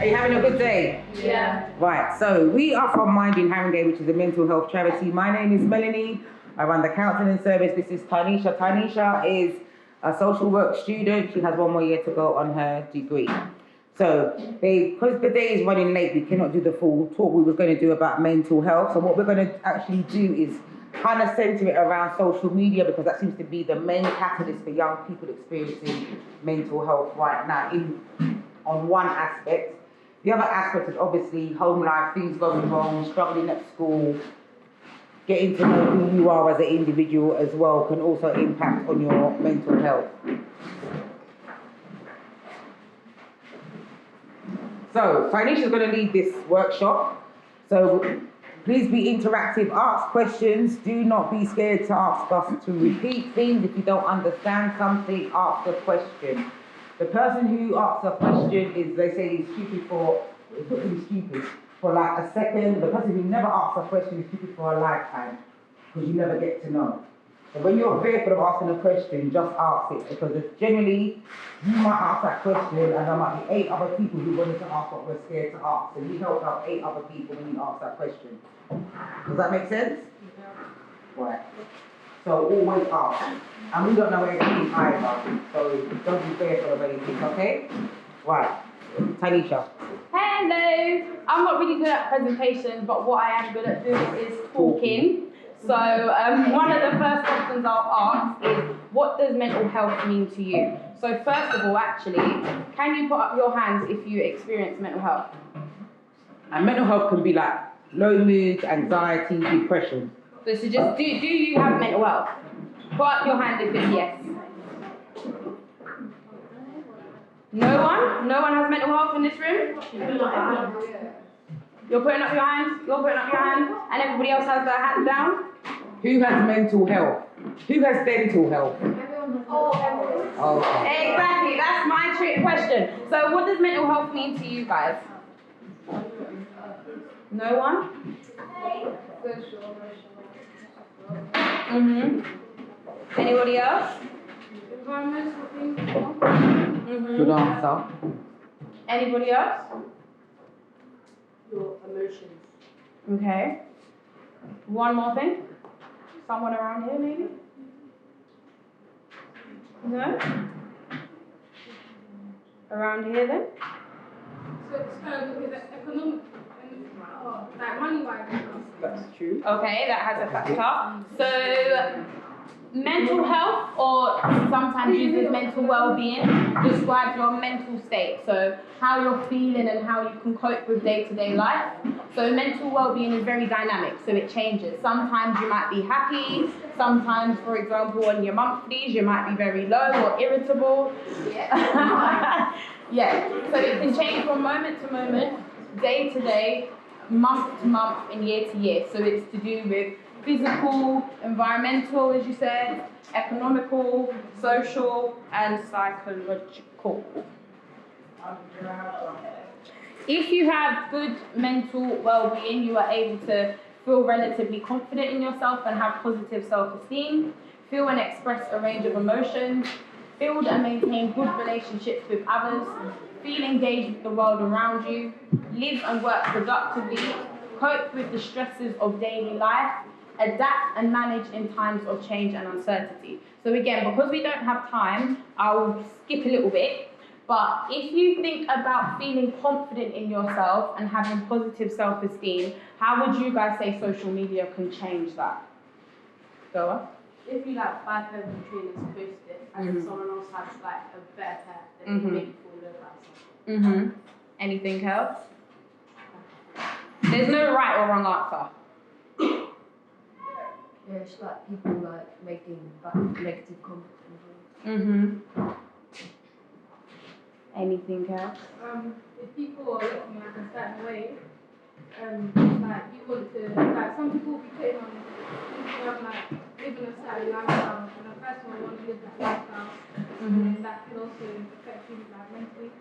Are you having a good day? Yeah. Right, so we are from Mind in Haringey, which is a mental health charity. My name is Melanie. I run the counselling service. This is Tanisha. Tanisha is a social work student. She has 1 more year to go on her degree. So, because the day is running late, we cannot do the full talk we were going to do about mental health. So what we're going to actually do is kind of centre it around social media, because that seems to be the main catalyst for young people experiencing mental health right now on one aspect. The other aspect is obviously home life, things going wrong, struggling at school, getting to know who you are as an individual as well can also impact on your mental health. So, Tanisha is going to lead this workshop. So, please be interactive, ask questions. Do not be scared to ask us to repeat things. If you don't understand something, ask a question. The person who asks a question is, they say, is stupid for, it could be stupid for like a second. The person who never asks a question is stupid for a lifetime, because you never get to know. So when you're fearful of asking a question, just ask it, because if generally you might ask that question and there might be 8 other people who wanted to ask what we're scared to ask. So you help out 8 other people when you ask that question. Does that make sense? Yeah. Right. So always ask. And we don't know everything either, so don't be fearful of anything, okay? Right. Tanisha. Hello. I'm not really good at presentations, but what I am good at doing is talking. So one of the first questions I'll ask is, what does mental health mean to you? So first of all, actually, can you put up your hands if you experience mental health? And mental health can be like low mood, anxiety, depression. So just, do you have mental health? Put up your hand if it's yes. No one? No one has mental health in this room? You're putting up your hands? You're putting up your hands? And everybody else has their hands down? Who has mental health? Who has dental health? Oh, okay. Exactly, that's my trick question. So what does mental health mean to you guys? No one? Anybody else? Good answer. Anybody else? Your emotions. Okay. One more thing? Someone around here, maybe? No? Around here, then? So it's kind of because economic, like money-wise. That's true. Okay, that has a factor. So, mental health, or sometimes used as mental well-being, describes your mental state. So, how you're feeling and how you can cope with day-to-day life. So, mental well-being is very dynamic, so it changes. Sometimes you might be happy. Sometimes, for example, on your monthlies, you might be very low or irritable. Yeah. Yeah. So it can change from moment to moment, day to day, month to month, and year to year. So it's to do with physical, environmental, as you said, economical, social, and psychological. If you have good mental well-being, you are able to feel relatively confident in yourself and have positive self-esteem, feel and express a range of emotions, build and maintain good relationships with others, feel engaged with the world around you, live and work productively, cope with the stresses of daily life, adapt and manage in times of change and uncertainty. So again, because we don't have time, I'll skip a little bit. But if you think about feeling confident in yourself and having positive self-esteem, how would you guys say social media can change that? Go on. If you like 5 pairs of trainers post it, and then someone else has like a better pair, then it make you feel low about something. Anything else? There's no right or wrong answer. Yeah, it's like people like making like negative comments. Anything else? If people are looking like a certain way, like you want to, like some people will be putting on Instagram like living a certain lifestyle, and a person will want to live that lifestyle, and that could also affect you like mentally.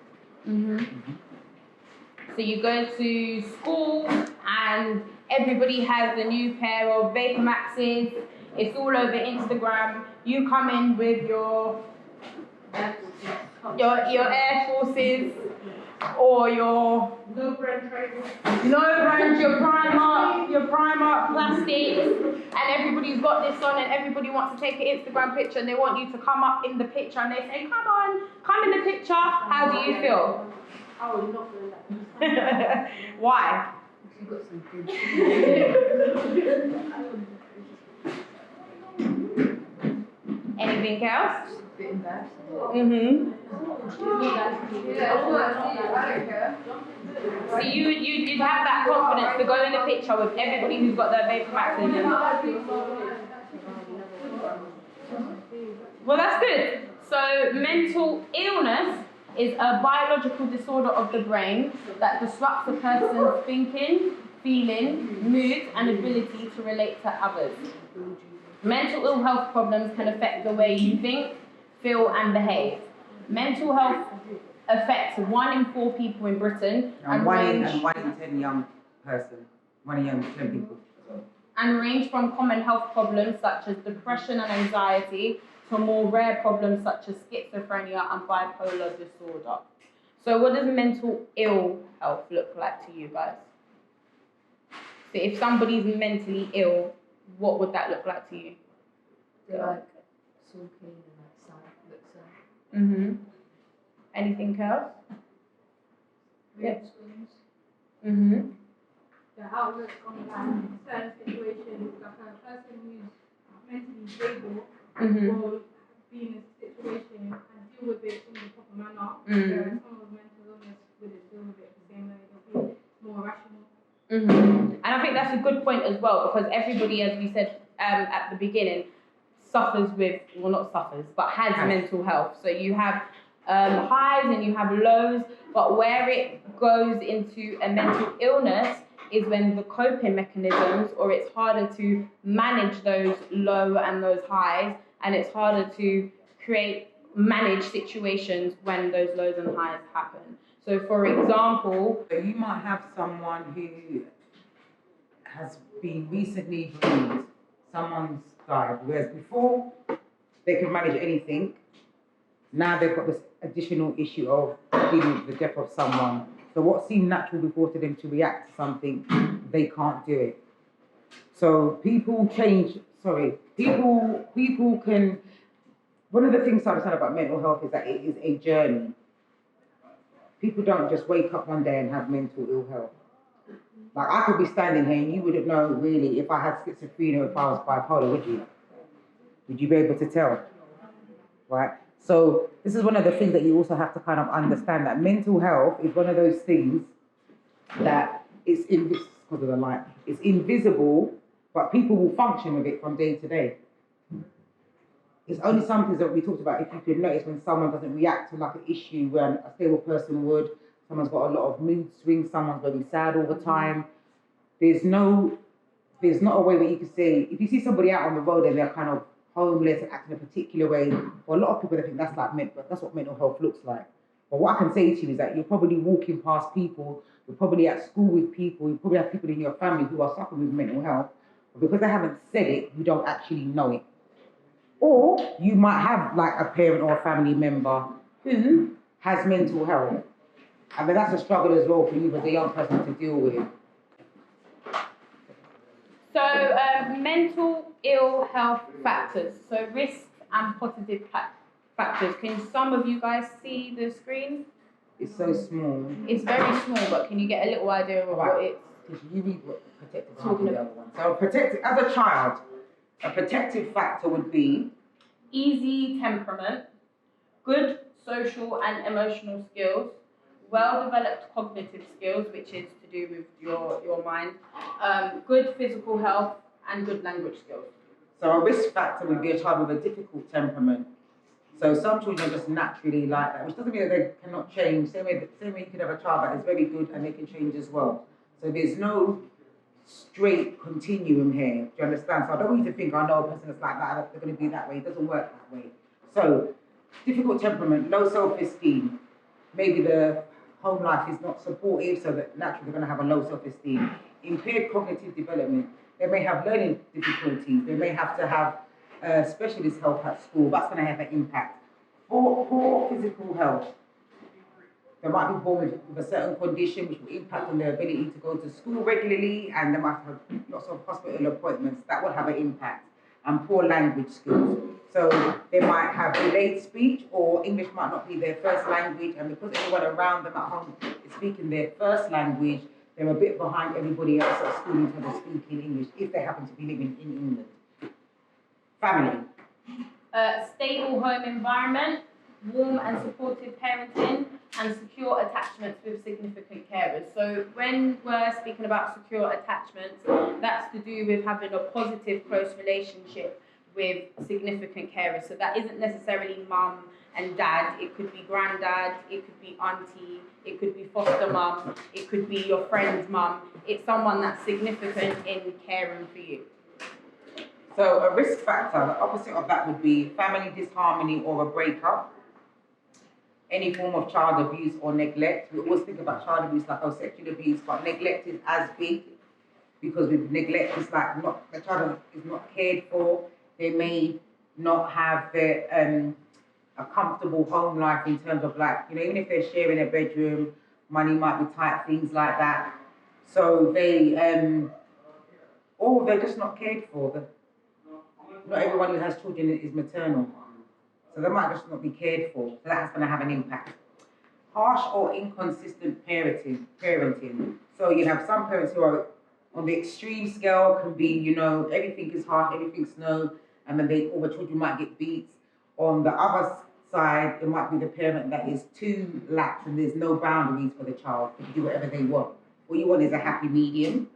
So you go to school and everybody has a new pair of Vapor Maxes. It's all over Instagram. You come in with your Air Forces, or your No brand training. your Primark plastics, and everybody's got this on, and everybody wants to take an Instagram picture, and they want you to come up in the picture, and they say, come in the picture. How do you feel? I would not feel that. Why? You got some good. Anything else? Just a bit embarrassing. Mm-hmm. So you'd have that confidence to go in the picture with everybody who's got their Vapor Max in them. Well, that's good. So mental illness is a biological disorder of the brain that disrupts a person's thinking, feeling, mood, and ability to relate to others. Mental ill health problems can affect the way you think, feel, and behave. Mental health affects 1 in 4 people in Britain And one in 10 young person. 1 in young 10 people. and range from common health problems such as depression and anxiety to more rare problems such as schizophrenia and bipolar disorder. So what does mental ill health look like to you guys? So if somebody's mentally ill, what would that look like to you? They're like sulking and like sad, look sad. Mm-hmm. Anything else? Mood swings. Mm-hmm. The outlook on like certain situations, like a person who's mentally stable Mm-hmm. will be in a situation and deal with it in the proper manner. Mm. Whereas someone with mental illness wouldn't deal with it the same way. They'll be more rational. Mm-hmm. And I think that's a good point as well, because everybody, as we said at the beginning, suffers with, well, not suffers, but has mental health. So you have highs and you have lows, but where it goes into a mental illness is when the coping mechanisms, or it's harder to manage those low and those highs, and it's harder to manage situations when those lows and highs happen. So for example, So you might have someone who has been recently bereaved, someone's died, whereas before they could manage anything. Now they've got this additional issue of dealing with the death of someone. So what seemed natural before to them to react to something, they can't do it. So people can, one of the things I understand about mental health is that it is a journey. People don't just wake up one day and have mental ill health. Like I could be standing here and you wouldn't know really if I had schizophrenia or if I was bipolar, would you? Would you be able to tell? Right? So this is one of the things that you also have to kind of understand, that mental health is one of those things that it's because of the light, it's invisible, but people will function with it from day to day. It's only something that we talked about, if you could notice when someone doesn't react to like an issue when a stable person would, someone's got a lot of mood swings, someone's very sad all the time. There's not a way where you can say, if you see somebody out on the road and they're kind of homeless and acting a particular way, for a lot of people they think that's what mental health looks like. But what I can say to you is that you're probably walking past people, you're probably at school with people, you probably have people in your family who are suffering with mental health, but because they haven't said it, you don't actually know it. Or you might have like a parent or a family member who has mental health. I mean, that's a struggle as well for you as a young person to deal with. so mental ill health factors, so risks and positive factors. Can some of you guys see the screen? It's so small. It's very small, but can you get a little idea of what it's Because you read what protective factor the other one. So as a child, a protective factor would be easy temperament, good social and emotional skills, well-developed cognitive skills, which is to do with your mind, good physical health, and good language skills. So a risk factor would be a child with a difficult temperament. So some children are just naturally like that, which doesn't mean that they cannot change. Same way you could have a child that is very good and they can change as well. So there's no straight continuum here. Do you understand? So I don't want you to think, I know a person that's like that, they're going to be that way. It doesn't work that way. So difficult temperament, low self-esteem. Maybe the home life is not supportive, so that naturally they're going to have a low self-esteem. Impaired cognitive development. They may have learning difficulties. They may have to have specialist help at school. That's going to have an impact. Poor physical health. they might be born with a certain condition which will impact on their ability to go to school regularly, and they might have lots of hospital appointments. That will have an impact. And poor language skills. So they might have delayed speech, or English might not be their first language, and because everyone around them at home is speaking their first language, they're a bit behind everybody else at school in terms of speaking English, if they happen to be living in England. Family. Stable home environment, warm and supportive parenting, and secure attachments with significant carers. So when we're speaking about secure attachments, that's to do with having a positive, close relationship with significant carers. So that isn't necessarily mum and dad. It could be granddad, it could be auntie, it could be foster mum, it could be your friend's mum. It's someone that's significant in caring for you. So a risk factor, the opposite of that would be family disharmony or a breakup, any form of child abuse or neglect. We always think about child abuse like, oh, sexual abuse, but neglect is as big, because with neglect, it's like the child is not cared for. They may not have a comfortable home life in terms of, like, you know, even if they're sharing a bedroom, money might be tight, things like that. So or they're just not cared for. Not everyone who has children is maternal. So they might just not be cared for. So that's going to have an impact. Harsh or inconsistent parenting. So you have some parents who are on the extreme scale, can be, you know, everything is harsh, everything's no, and then all the children might get beat. On the other side, it might be the parent that is too lax and there's no boundaries for the child. They can do whatever they want. All you want is a happy medium.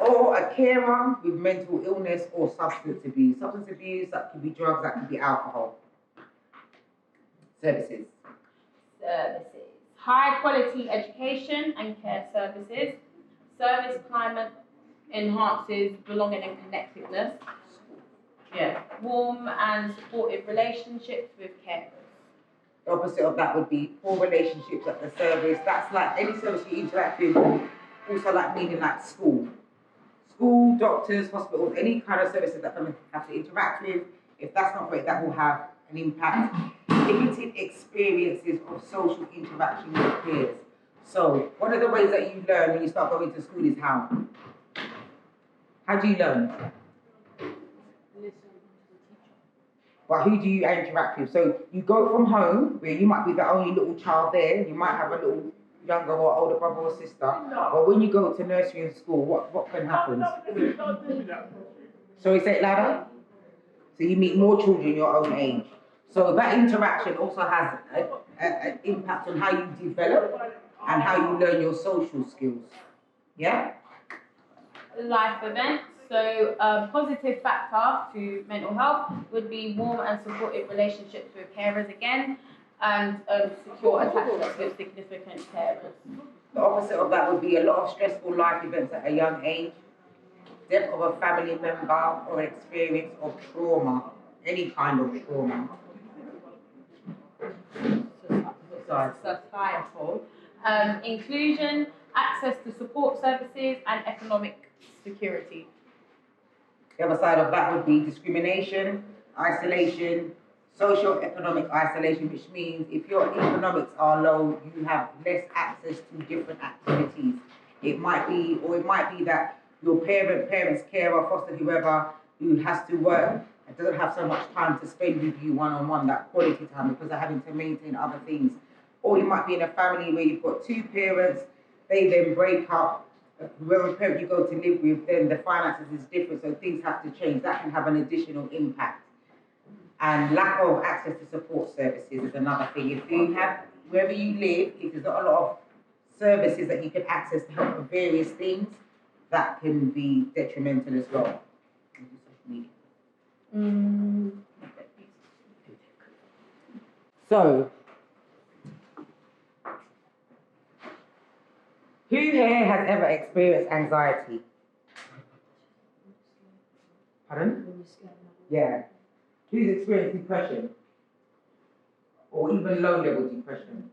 Or a carer with mental illness or substance abuse. Substance abuse, that could be drugs, that could be alcohol. Services. High quality education and care services. Service climate enhances belonging and connectedness. Yeah. Warm and supportive relationships with carers. The opposite of that would be poor relationships at the service. That's like any service you interact with, also like meaning like school. School, doctors, hospitals, any kind of services that they have to interact with. If that's not great, that will have an impact. Limited experiences of social interaction with peers. So one of the ways that you learn when you start going to school is how? How do you learn? But who do you interact with? So you go from home, where you might be the only little child there, you might have a little younger or older brother or sister, but when you go to nursery and school, what can happen? So say it louder? So you meet more children your own age. So that interaction also has an impact on how you develop and how you learn your social skills. Yeah? Life events. So a positive factor to mental health would be warm and supportive relationships with carers again, and secure attachments with significant carers. The opposite of that would be a lot of stressful life events at a young age, death of a family member, or an experience of trauma, any kind of trauma. Societal. Inclusion, access to support services, and economic security. The other side of that would be discrimination, isolation, socio-economic isolation, which means if your economics are low, you have less access to different activities. It might be that your parents, carer, foster, whoever, who has to work and doesn't have so much time to spend with you one-on-one, that quality time, because they're having to maintain other things. Or you might be in a family where you've got two parents, they then break up. Whoever parent you go to live with, then the finances is different, so things have to change. That can have an additional impact. And lack of access to support services is another thing. If you have, wherever you live, if there's not a lot of services that you can access to help with various things, that can be detrimental as well. So, who here has ever experienced anxiety? Pardon? Yeah. Who's experienced depression? Or even low-level depression?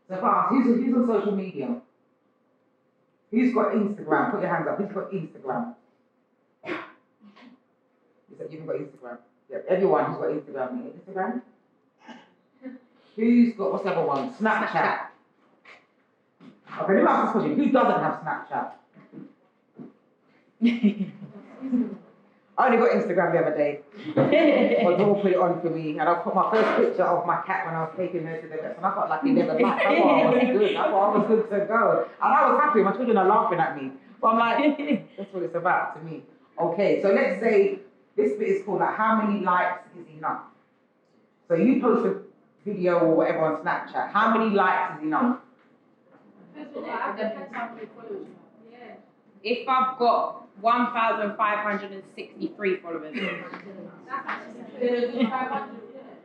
So if I ask, who's on social media? Who's got Instagram? Put your hands up. Who's got Instagram? You said you haven't got Instagram. Yeah, everyone who's got Instagram. Instagram? Who's got, what's the other one? Snapchat. Okay, let me ask this question. Who doesn't have Snapchat? I only got Instagram the other day. My daughter put it on for me, and I put my first picture of my cat when I was taking her to the vet, and I got like 11 likes. I thought I was good. I thought I was good to go. And I was happy. My children are laughing at me. But I'm like, that's what it's about to me. Okay, so let's say this bit is called like how many likes is enough? So you post a video or whatever on Snapchat. How many likes is enough? If I've got 1,563 followers. That's actually 500.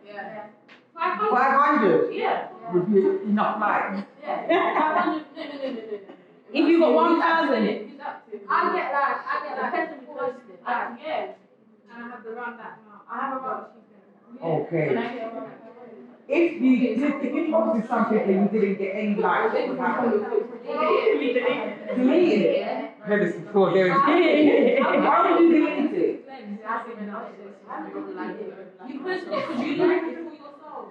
Yeah. 500? Yeah. Would be enough likes. Yeah. 500. No. If you got 1,000. I get like, personally posted. Yeah. And I have to run that now. I have about Okay. If you posted something and you didn't get any likes, what would happen? Delete it. Heard this before. There is. Why would you delete it? You posted it because you like it for yourself.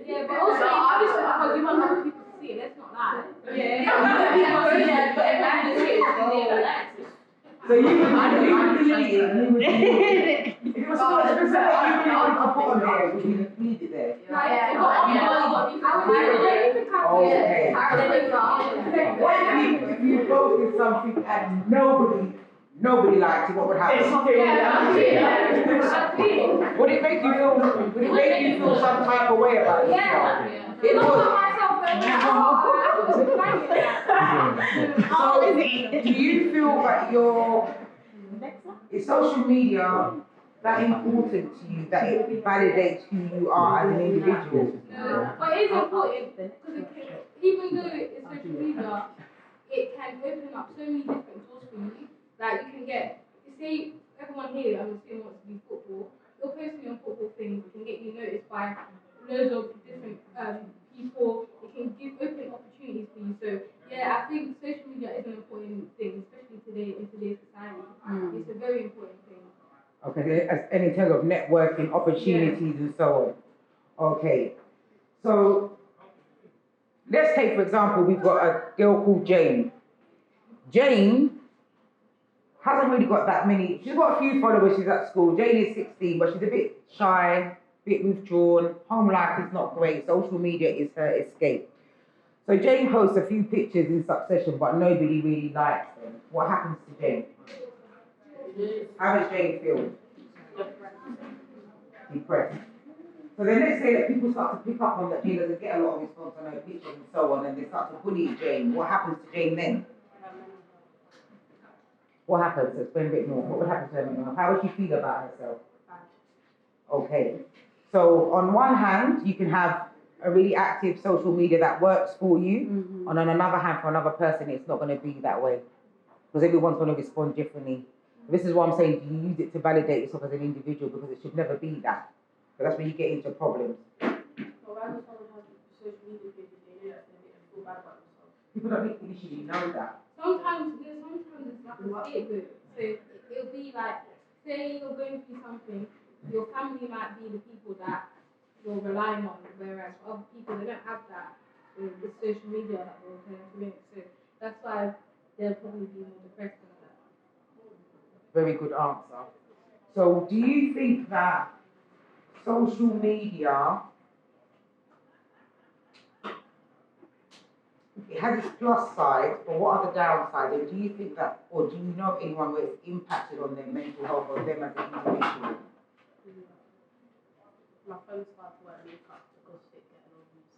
Yeah, but also obviously because you want other people to see it. Let's not lie. Yeah. But imagine so you would delete it. You would delete it. If it was so much better, you would put on there. Would you leave it there? Okay. What if you posted something and nobody liked it? What would happen? Would it make you feel some type of way about yourself? It would. So, do you feel that is social media that important to you, that it validates who you are as an individual? No, but it's important because even though it's social media, it can open up so many different doors for you. Like you can get, say everyone here, I'm assuming wants to do football. You're posting on football things, it can get you noticed by loads of different people. It can open opportunities for you. So yeah, I think social media is an important thing, especially today in today's society. It's a very important thing. Okay, and in terms of networking, opportunities and so on. Okay, so let's take, for example, we've got a girl called Jane. Jane hasn't really got that many, she's got a few followers, she's at school. Jane is 16, but she's a bit shy, a bit withdrawn. Home life is not great, social media is her escape. So Jane posts a few pictures in succession, but nobody really likes them. What happens to Jane? How does Jane feel? Depressed. So then let's say that people start to pick up on that Jane doesn't get a lot of response on her pictures and so on, and they start to bully Jane. What happens to Jane then? What happens? Explain a bit more. What would happen to her? How would she feel about herself? Okay. So on one hand, you can have a really active social media that works for you. And on another hand, for another person, it's not going to be that way. Because everyone's going to respond differently. This is what I'm saying, do you use it to validate yourself as an individual? Because it should never be that. But that's where you get into problems. People don't initially know that. Sometimes it's like a scapegoat. So it'll be like, say you're going through something, your family might be the people that you're relying on, whereas for other people, they don't have that with social media that they're going to. So that's why they'll probably be more depressed than that. Very good answer. So do you think that social media, it has its plus side, but what are the downsides? And do you think that, or do you know anyone where it's impacted on their mental health or them as an individual? My friend's started wearing makeup because she didn't get no views.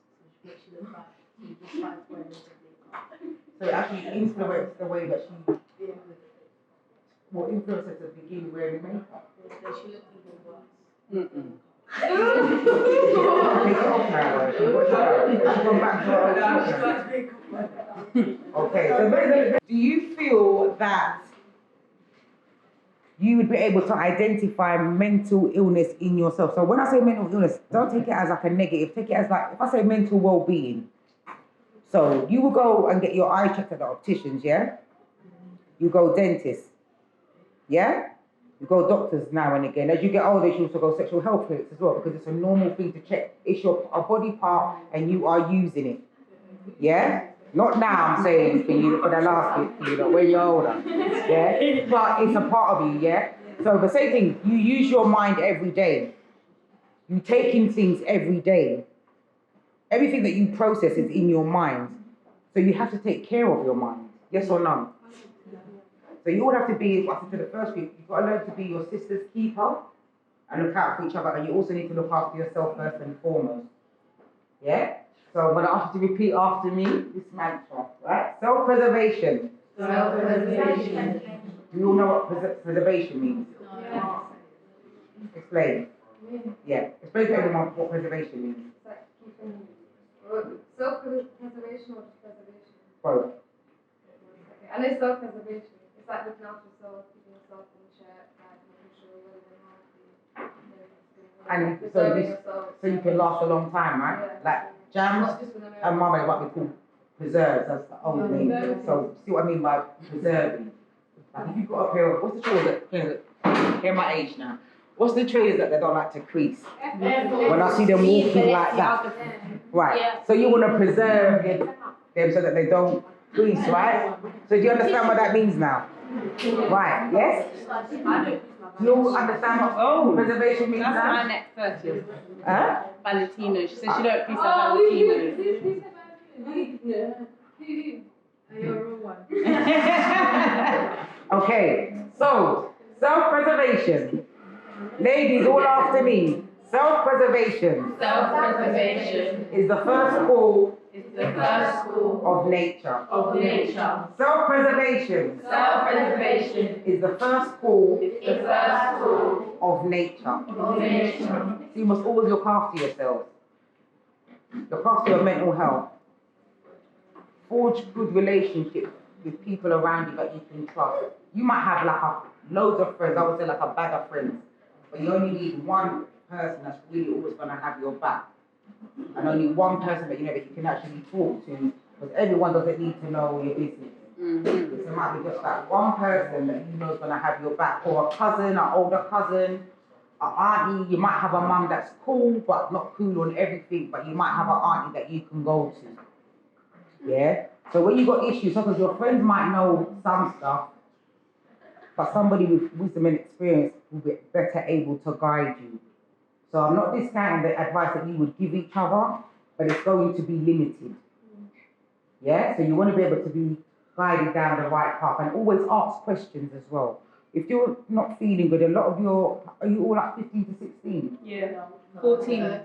So she makes she look like she just started wearing makeup. So it actually influenced the way that she, what influenced her to begin wearing makeup? So she looked even worse. Take it off now, she's gone back to her old. Okay, so do you feel that you would be able to identify mental illness in yourself? So when I say mental illness, don't take it as like a negative, take it as like, if I say mental well-being. So you will go and get your eye checked at the opticians, yeah? You go dentist, yeah? You go doctors now and again. As you get older, you also go sexual health clinics as well, because it's a normal thing to check. It's a body part and you are using it. Yeah? Not now, I'm saying, for the last bit, when you're older. Yeah? But it's a part of you, yeah? So the same thing, you use your mind every day. You take in things every day. Everything that you process is in your mind. So you have to take care of your mind. Yes or no? So you all have to be, what I said to the first group, you've got to learn to be your sister's keeper and look out for each other, and you also need to look after yourself first and foremost. Yeah? So I'm going to ask you to repeat after me this mantra, right? Self-preservation. Self-preservation. Do you all know what preservation means? Yeah. Explain. Yeah. Explain to everyone what preservation means. It's like keeping self-preservation or just preservation. Both. Okay. I know self-preservation. It's like looking after yourself, keeping yourself in check, like making sure you're living healthy, And preserving yourself. so you can last a long time, right? Yeah. Like jams Not just when and mama, what we call preserves, that's the old name. So see what I mean by preserving? Like if you've got a pair of, what's the trainers that, here my age now, what's the trainers that they don't like to crease? When I see them walking like that. Right, Yeah. so you want to preserve them so that they don't crease, right? So do you understand what that means now? Right, yes? Do you all understand what preservation means That's now? my next purchase. Huh? Valentino. She said she don't piece out Valentino. You're a real one. Okay, so self-preservation. Ladies, all after me. Self-preservation Self-preservation is the first call is the first school of nature. of nature. Self-preservation Self-preservation is the first call is the first school of nature. of nature. So you must always look after yourselves. Look after your mental health. Forge good relationships with people around you that you can trust. You might have like loads of friends, I would say like a bag of friends, but you only need one person that's really always going to have your back. And only one person that you know that you can actually talk to, because everyone doesn't need to know your business. So it might be just like one person that you know is going to have your back, or a cousin, an older cousin, an auntie. You might have a mum that's cool, but not cool on everything, but you might have an auntie that you can go to. Yeah? So when you got issues, sometimes your friends might know some stuff, but somebody with wisdom and experience will be better able to guide you. So I'm not discounting the advice that you would give each other, but it's going to be limited. Yeah? So you want to be able to be guided down the right path, and always ask questions as well. If you're not feeling good, a lot of are you all like 15 to 16? Yeah. 14.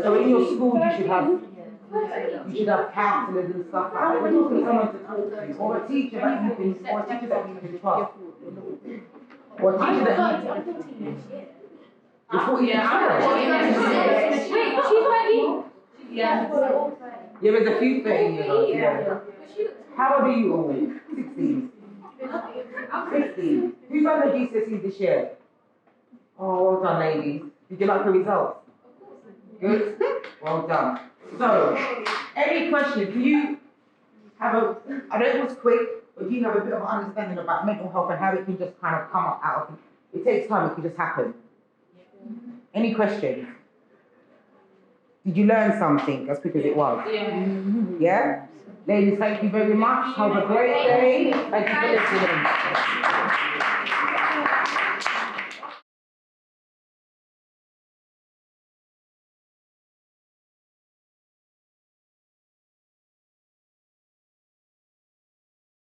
So in your school you should have counsellors and stuff like that. When you need someone to talk to, or a teacher that you can trust, or a teacher that you You're 14 Yeah, years old. Wait, she's ready. Yeah. Yeah, there's a few 13-year-olds, yeah. How old are you all? 16? 16. Who's done the GCSEs this year? Oh, well done, ladies. Did you like the results? Good? Well done. So, any questions? Do you have I know it was quick, but do you have a bit of understanding about mental health and how it can just kind of come up out of it? It takes time, it can just happen. Any questions? Did you learn something as quick as it was? Yeah. Yeah? Ladies, thank you very much. Have a great day. Thank you for listening.